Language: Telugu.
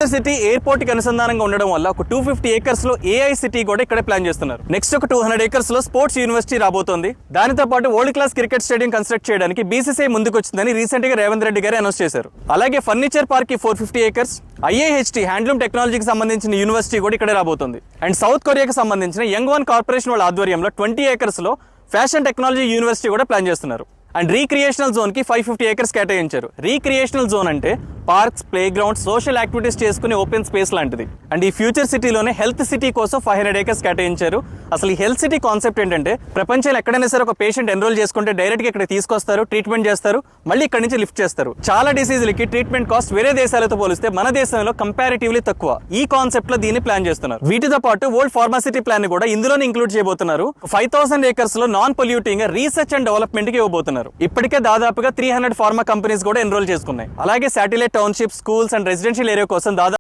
ఫ్యూచర్ సిటీ ఎయిర్పోర్ట్ కి అనుసంధానంగా ఉండడం వల్ల ఒక 250 ఏకర్స్ లో ఏఐ సిటీ కూడా ఇక్కడ ప్లాన్ చేస్తున్నారు. నెక్స్ట్ ఒక 200 ఏకర్స్ లో స్పోర్ట్స్ యూనివర్సిటీ రాబోతోంది. దానితో పాటు world class cricket stadium construct చేయడానికి బీసీసీఐ ముందుకు వచ్చిందని రీసెంట్ గా రేవంత్ రెడ్డి గారు అనౌన్స్ చేశారు. అలాగే ఫర్నిచర్ పార్క్ కి 450 ఏకర్స్, ఐఐహెచ్టి హ్యాండ్లూమ్ టెక్నాలజీకి సంబంధించిన యూనివర్సిటీ కూడా ఇక్కడే రాబోతుంది. అండ్ సౌత్ కొరియాకి సంబంధించిన యంగ్ వన్ కార్పొరేషన్ వాళ్ళ ఆధ్వర్యంలో 20 ఏకర్స్ లో ఫ్యాషన్ టెక్నాలజీ యూనివర్సిటీ కూడా ప్లాన్ చేస్తున్నారు. అండ్ రీక్రియేషనల్ జోన్ కి 550 ఏకర్స్ కేటాయించారు. రీక్రియేషనల్ జోన్ అంటే parks, play grounds, social activities చేసుకునే ఓపెన్ స్పేస్ లాంటిది. అండ్ ఈ ఫ్యూచర్ సిటీలోనే హెల్త్ సిటీ కోసం 500 ఏకర్స్ కేటాయించారు. అసలు ఈ హెల్త్ సిటీ కాన్సెప్ట్ ఏంటంటే ప్రపంచంలో ఎక్కడైనా సరే ఒక పేషెంట్ ఎన్రోల్ చేసుకుంటే డైరెక్ట్ గా ఇక్కడ తీసుకొస్తారు, ట్రీట్మెంట్ చేస్తారు, మళ్ళీ ఇక్కడ నుంచి లిఫ్ట్ చేస్తారు. చాలా డిసీజులకి ట్రీట్మెంట్ కాస్ట్ వేరే దేశాలతో పోలిస్తే మన దేశంలో కంపారిటివ్లీ తక్కువ. ఈ కాన్సెప్ట్ లో దీన్ని ప్లాన్ చేస్తున్నారు. వీటితో పాటు వరల్డ్ ఫార్మాసిటీ ప్లాన్ ని కూడా ఇందులోనే ఇంక్లూడ్ చేయబోతున్నారు. 5000 ఏకర్స్ లో non polluting research and development కి ఇవ్వబోతున్నారు. ఇప్పటికే దాదాపుగా 300 ఫార్మా కంపెనీస్ కూడా ఎన్రోల్ చేసుకున్నాయి. అలాగే satellite township, schools and residential area కోసం దాదాపు